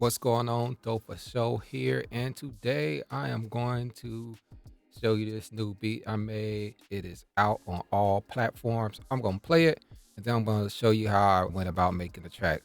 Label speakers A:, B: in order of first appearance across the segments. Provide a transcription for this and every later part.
A: What's going on, Dope Show here, and today I am going to show you this new beat I made. It is out on all platforms. I'm gonna play it, and then I'm gonna show you how I went about making the track.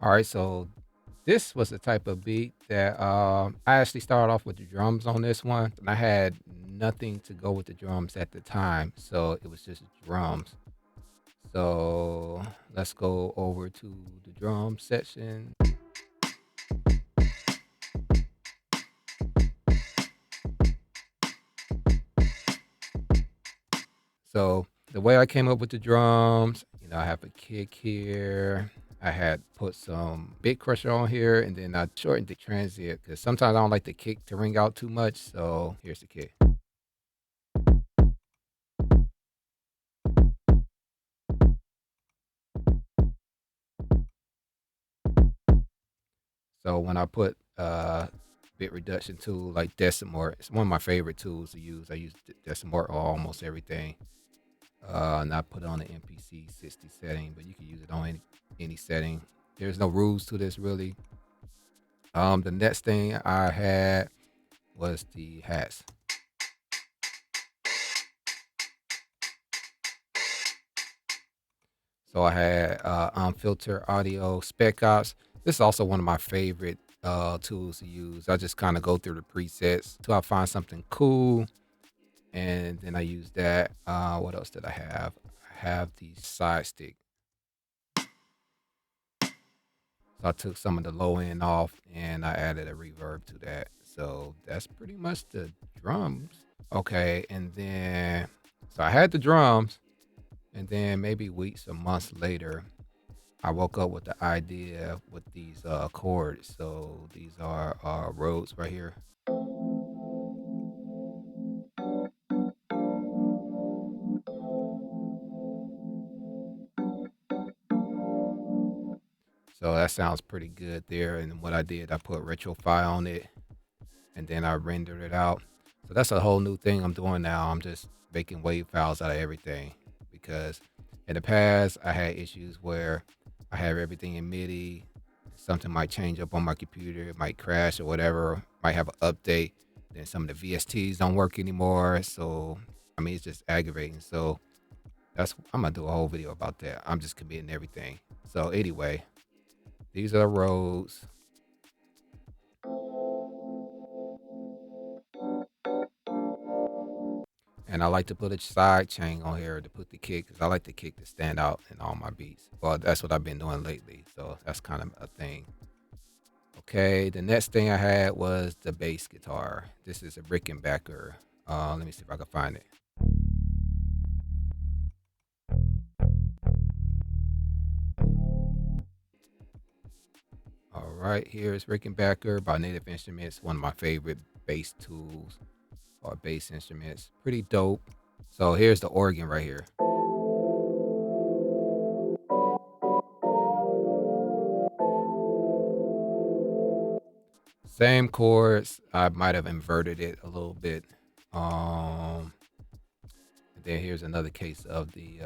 A: All right, so this was the type of beat that I actually started off with the drums on this one, and I had nothing to go with the drums at the time, so it was just drums. So let's go over to the drum section. So the way I came up with the drums, I have a kick here. I had put some bit crusher on here, and then I shortened the transient because sometimes I don't like the kick to ring out too much. So here's the kick. So when I put bit reduction tool like Decimort, it's one of my favorite tools to use. I use Decimort on almost everything. And I put it on the MPC 60 setting, but you can use it on any setting. There's no rules to this really. The next thing I had was the hats. So I had unfiltered audio spec ops. This is also one of my favorite tools to use. I just kind of go through the presets till I find something cool, and then I use that. What else did I have? I have the side stick. So I took some of the low end off and I added a reverb to that. So that's pretty much the drums. Okay, and then so I had the drums, and then maybe weeks or months later, I woke up with the idea with these chords. So these are roads right here. So that sounds pretty good there. And what I did, I put retrofy on it, and then I rendered it out. So that's a whole new thing I'm doing now. I'm just making wave files out of everything because in the past I had issues where I have everything in MIDI. Something might change up on my computer, it might crash or whatever, might have an update. Then some of the VSTs don't work anymore. So I mean, it's just aggravating. So that's I'm gonna do a whole video about that. I'm just committing everything. So anyway, these are the roads. And I like to put a side chain on here to put the kick because I like the kick to stand out in all my beats. Well, that's what I've been doing lately. So that's kind of a thing. Okay, the next thing I had was the bass guitar. This is a Rickenbacker. Let me see if I can find it. All right, here's Rickenbacker by Native Instruments, one of my favorite bass tools or bass instruments. Pretty dope. So here's the organ right here. Same chords. I might have inverted it a little bit. Um, and then here's another case of the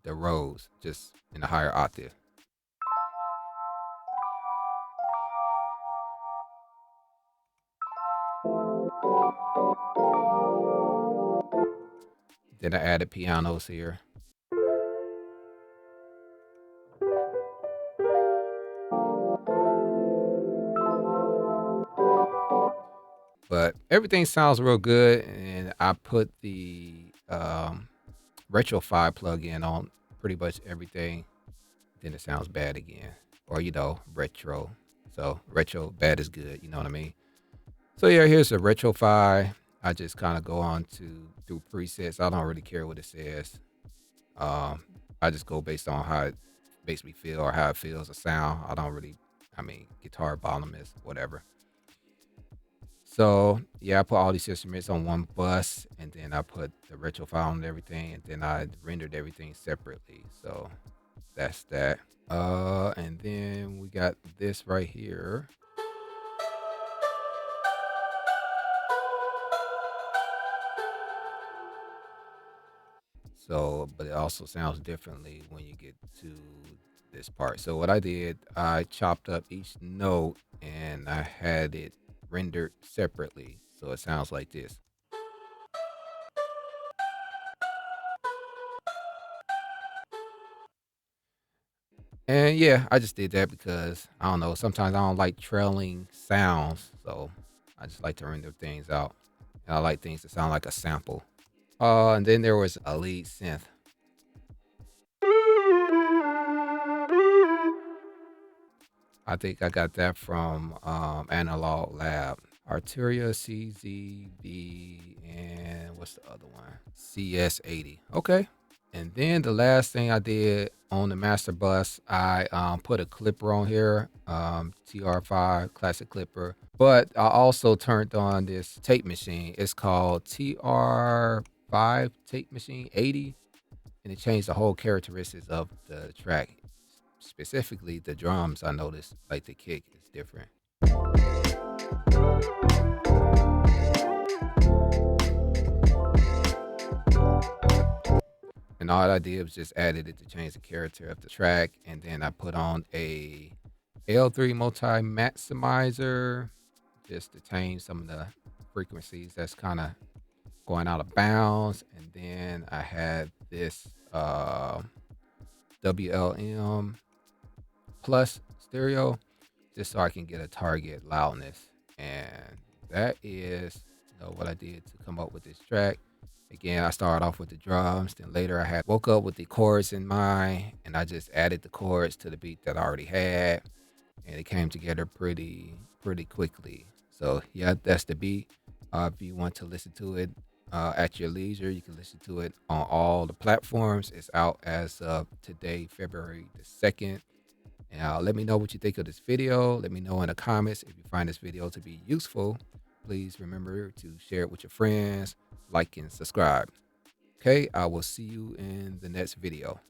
A: rose, just in a higher octave. Then I added pianos here. But everything sounds real good, and I put the Retrofy plugin on pretty much everything. Then it sounds bad again, or retro. So retro bad is good. You know what I mean? So yeah, here's the Retrofy. I just kind of go on to through presets. I don't really care what it says. Um, I just go based on how it makes me feel or how it feels a sound. I don't really, I mean, guitar volume is whatever. So yeah, I put all these instruments on one bus, and then I put the retro file and everything, and then I rendered everything separately. So that's that. And then we got this right here. So, but it also sounds differently when you get to this part. So what I did, I chopped up each note and I had it rendered separately. So it sounds like this. And yeah, I just did that because I don't know. Sometimes I don't like trailing sounds, so I just like to render things out. And I like things to sound like a sample. And then there was a lead synth. I think I got that from Analog Lab. Arteria CZB and what's the other one? CS80. Okay. And then the last thing I did on the master bus, I put a clipper on here, TR5 classic clipper. But I also turned on this tape machine. It's called TR5 tape machine 80, and it changed the whole characteristics of the track. Specifically, the drums. I noticed like the kick is different. And all I did was just added it to change the character of the track. And then I put on a L3 multi maximizer just to change some of the frequencies that's kind of going out of bounds. And then I had this WLM plus stereo just so I can get a target loudness. And that is what I did to come up with this track. Again, I started off with the drums, then later I had woke up with the chords in mind, and I just added the chords to the beat that I already had, and it came together pretty quickly. So yeah, that's the beat. If you want to listen to it at your leisure, you can listen to it on all the platforms. It's out as of today, February the 2nd. And let me know what you think of this video. Let me know in the comments if you find this video to be useful. Please remember to share it with your friends, like and subscribe. Okay, I will see you in the next video.